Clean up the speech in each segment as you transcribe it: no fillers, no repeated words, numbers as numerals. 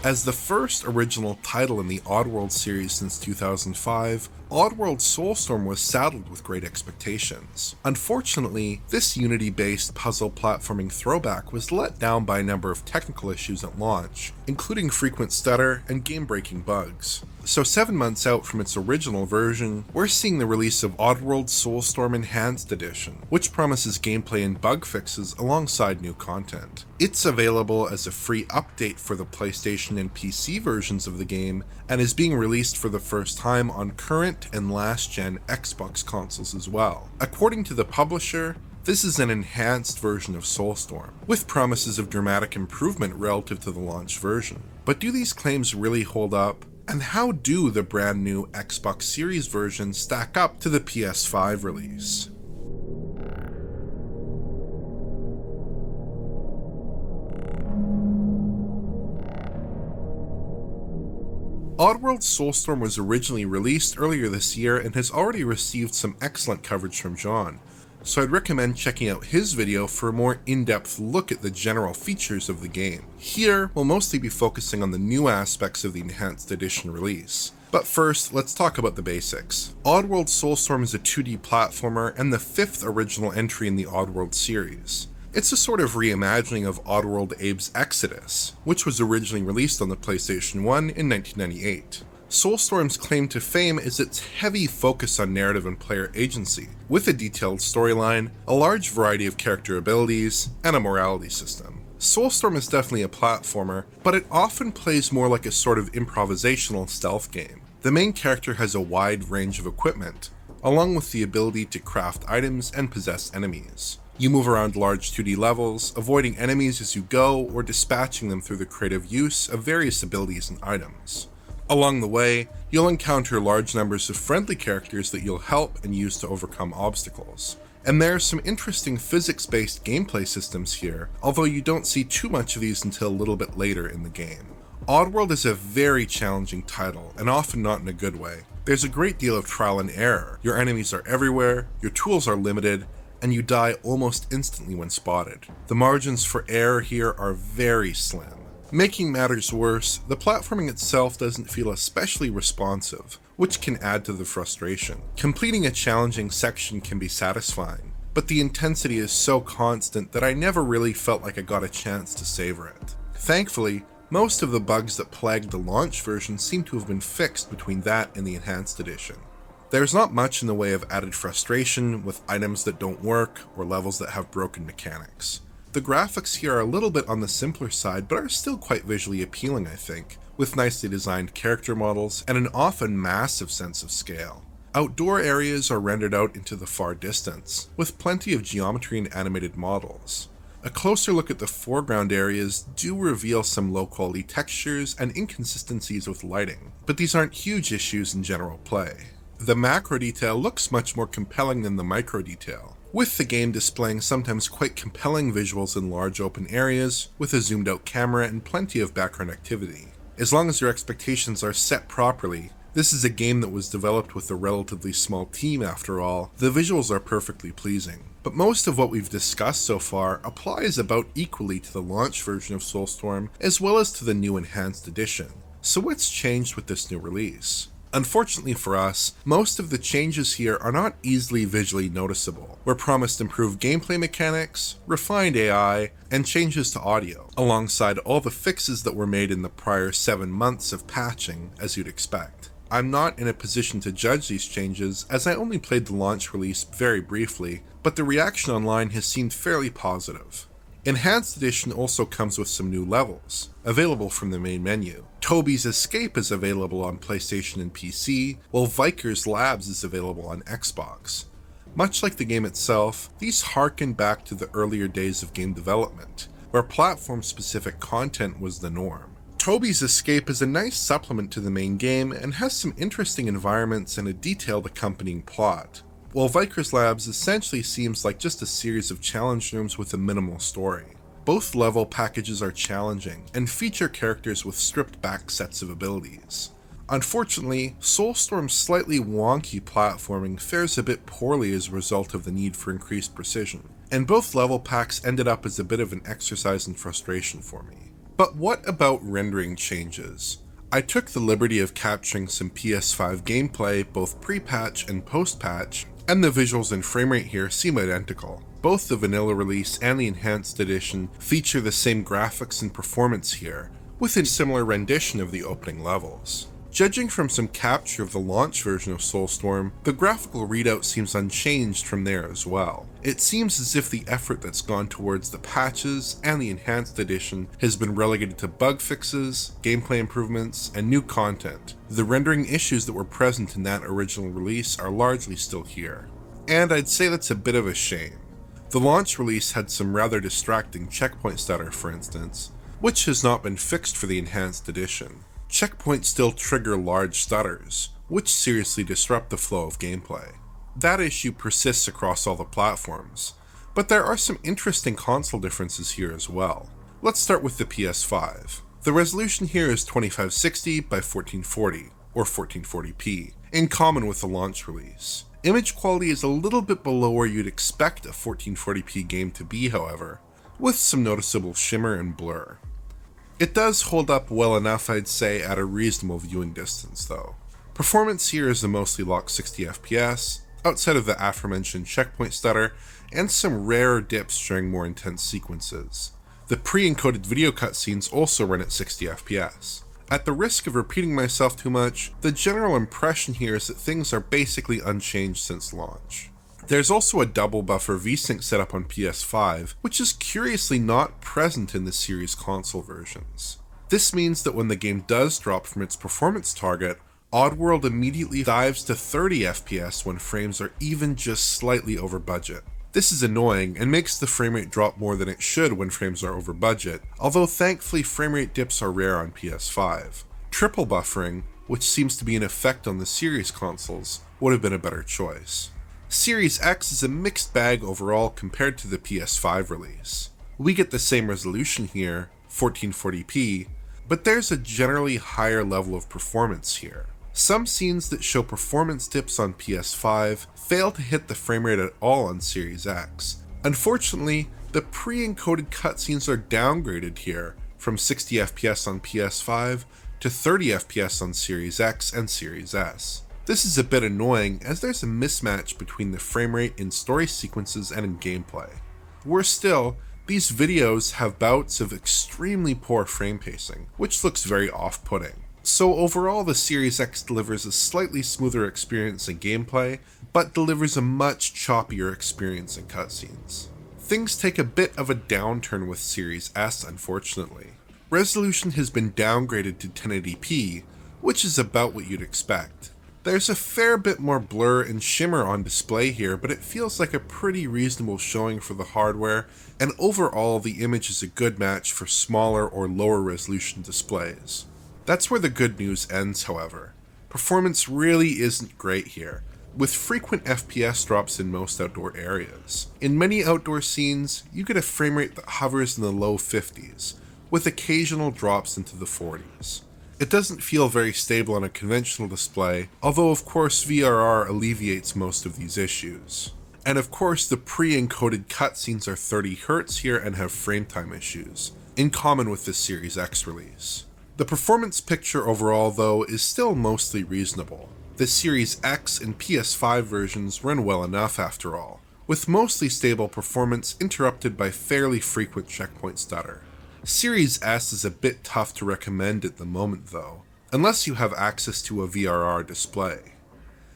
As the first original title in the Oddworld series since 2005, Oddworld Soulstorm was saddled with great expectations. Unfortunately, this Unity-based puzzle platforming throwback was let down by a number of technical issues at launch, including frequent stutter and game-breaking bugs. So 7 months out from its original version, we're seeing the release of Oddworld Soulstorm Enhanced Edition, which promises gameplay and bug fixes alongside new content. It's available as a free update for the PlayStation and PC versions of the game, and is being released for the first time on current and last-gen Xbox consoles as well. According to the publisher, this is an enhanced version of Soulstorm, with promises of dramatic improvement relative to the launch version. But do these claims really hold up? And how do the brand new Xbox Series version stack up to the PS5 release? Oddworld Soulstorm was originally released earlier this year and has already received some excellent coverage from John, so I'd recommend checking out his video for a more in-depth look at the general features of the game. Here, we'll mostly be focusing on the new aspects of the Enhanced Edition release. But first, let's talk about the basics. Oddworld Soulstorm is a 2D platformer and the 5th original entry in the Oddworld series. It's a sort of reimagining of Oddworld Abe's Exodus, which was originally released on the PlayStation 1 in 1998. Soulstorm's claim to fame is its heavy focus on narrative and player agency, with a detailed storyline, a large variety of character abilities, and a morality system. Soulstorm is definitely a platformer, but it often plays more like a sort of improvisational stealth game. The main character has a wide range of equipment, along with the ability to craft items and possess enemies. You move around large 2D levels, avoiding enemies as you go or dispatching them through the creative use of various abilities and items. Along the way, you'll encounter large numbers of friendly characters that you'll help and use to overcome obstacles. And there are some interesting physics-based gameplay systems here, although you don't see too much of these until a little bit later in the game. Oddworld is a very challenging title, and often not in a good way. There's a great deal of trial and error. Your enemies are everywhere, your tools are limited, and you die almost instantly when spotted. The margins for error here are very slim. Making matters worse, the platforming itself doesn't feel especially responsive, which can add to the frustration. Completing a challenging section can be satisfying, but the intensity is so constant that I never really felt like I got a chance to savor it. Thankfully, most of the bugs that plagued the launch version seem to have been fixed between that and the Enhanced Edition. There's not much in the way of added frustration with items that don't work or levels that have broken mechanics. The graphics here are a little bit on the simpler side, but are still quite visually appealing, I think, with nicely designed character models and an often massive sense of scale. Outdoor areas are rendered out into the far distance, with plenty of geometry and animated models. A closer look at the foreground areas do reveal some low-quality textures and inconsistencies with lighting, but these aren't huge issues in general play. The macro detail looks much more compelling than the micro detail, with the game displaying sometimes quite compelling visuals in large open areas, with a zoomed out camera and plenty of background activity. As long as your expectations are set properly, this is a game that was developed with a relatively small team after all, the visuals are perfectly pleasing. But most of what we've discussed so far applies about equally to the launch version of Soulstorm, as well as to the new Enhanced Edition. So what's changed with this new release? Unfortunately for us, most of the changes here are not easily visually noticeable. We're promised improved gameplay mechanics, refined AI, and changes to audio, alongside all the fixes that were made in the prior 7 months of patching, as you'd expect. I'm not in a position to judge these changes, as I only played the launch release very briefly, but the reaction online has seemed fairly positive. Enhanced Edition also comes with some new levels, available from the main menu. Toby's Escape is available on PlayStation and PC, while Viker's Labs is available on Xbox. Much like the game itself, these harken back to the earlier days of game development, where platform-specific content was the norm. Toby's Escape is a nice supplement to the main game and has some interesting environments and a detailed accompanying plot, while Viker's Labs essentially seems like just a series of challenge rooms with a minimal story. Both level packages are challenging and feature characters with stripped back sets of abilities. Unfortunately, Soulstorm's slightly wonky platforming fares a bit poorly as a result of the need for increased precision, and both level packs ended up as a bit of an exercise in frustration for me. But what about rendering changes? I took the liberty of capturing some PS5 gameplay both pre-patch and post-patch, and the visuals and framerate here seem identical. Both the vanilla release and the enhanced edition feature the same graphics and performance here, with a similar rendition of the opening levels. Judging from some capture of the launch version of Soulstorm, the graphical readout seems unchanged from there as well. It seems as if the effort that's gone towards the patches and the enhanced edition has been relegated to bug fixes, gameplay improvements, and new content. The rendering issues that were present in that original release are largely still here. And I'd say that's a bit of a shame. The launch release had some rather distracting checkpoint stutter, for instance, which has not been fixed for the enhanced edition. Checkpoints still trigger large stutters, which seriously disrupt the flow of gameplay. That issue persists across all the platforms, but there are some interesting console differences here as well. Let's start with the PS5. The resolution here is 2560 by 1440, or 1440p, in common with the launch release. Image quality is a little bit below where you'd expect a 1440p game to be, however, with some noticeable shimmer and blur. It does hold up well enough, I'd say, at a reasonable viewing distance though. Performance here is a mostly locked 60 FPS, outside of the aforementioned checkpoint stutter, and some rare dips during more intense sequences. The pre-encoded video cutscenes also run at 60 FPS. At the risk of repeating myself too much, the general impression here is that things are basically unchanged since launch. There's also a double buffer Vsync setup on PS5, which is curiously not present in the series console versions. This means that when the game does drop from its performance target, Oddworld immediately dives to 30 FPS when frames are even just slightly over budget. This is annoying and makes the framerate drop more than it should when frames are over budget, although thankfully framerate dips are rare on PS5. Triple buffering, which seems to be in effect on the series consoles, would have been a better choice. Series X is a mixed bag overall compared to the PS5 release. We get the same resolution here, 1440p, but there's a generally higher level of performance here. Some scenes that show performance dips on PS5 fail to hit the framerate at all on Series X. Unfortunately, the pre-encoded cutscenes are downgraded here from 60 FPS on PS5 to 30 FPS on Series X and Series S. This is a bit annoying as there's a mismatch between the framerate in story sequences and in gameplay. Worse still, these videos have bouts of extremely poor frame pacing, which looks very off-putting. So overall, the Series X delivers a slightly smoother experience in gameplay, but delivers a much choppier experience in cutscenes. Things take a bit of a downturn with Series S, unfortunately. Resolution has been downgraded to 1080p, which is about what you'd expect. There's a fair bit more blur and shimmer on display here, but it feels like a pretty reasonable showing for the hardware, and overall the image is a good match for smaller or lower resolution displays. That's where the good news ends, however. Performance really isn't great here, with frequent FPS drops in most outdoor areas. In many outdoor scenes, you get a framerate that hovers in the low 50s, with occasional drops into the 40s. It doesn't feel very stable on a conventional display, although of course VRR alleviates most of these issues. And of course the pre-encoded cutscenes are 30Hz here and have frame time issues, in common with the Series X release. The performance picture overall though is still mostly reasonable. The Series X and PS5 versions run well enough after all, with mostly stable performance interrupted by fairly frequent checkpoint stutter. Series S is a bit tough to recommend at the moment though, unless you have access to a VRR display.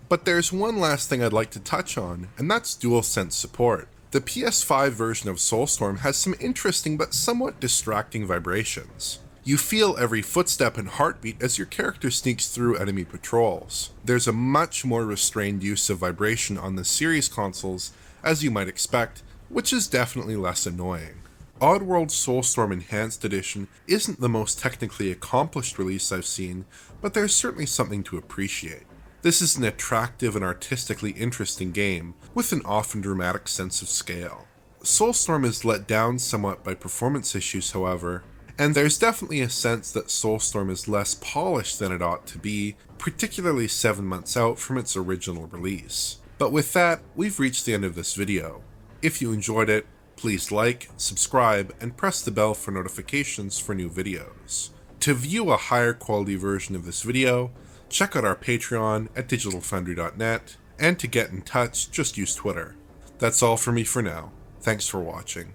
But there's one last thing I'd like to touch on, and that's DualSense support. The PS5 version of Soulstorm has some interesting but somewhat distracting vibrations. You feel every footstep and heartbeat as your character sneaks through enemy patrols. There's a much more restrained use of vibration on the series consoles, as you might expect, which is definitely less annoying. Oddworld Soulstorm Enhanced Edition isn't the most technically accomplished release I've seen, but there's certainly something to appreciate. This is an attractive and artistically interesting game, with an often dramatic sense of scale. Soulstorm is let down somewhat by performance issues, however, and there's definitely a sense that Soulstorm is less polished than it ought to be, particularly 7 months out from its original release. But with that, we've reached the end of this video. If you enjoyed it, Please like, subscribe, and press the bell for notifications for new videos. To view a higher quality version of this video, check out our Patreon at digitalfoundry.net, and to get in touch, just use Twitter. That's all for me for now. Thanks for watching.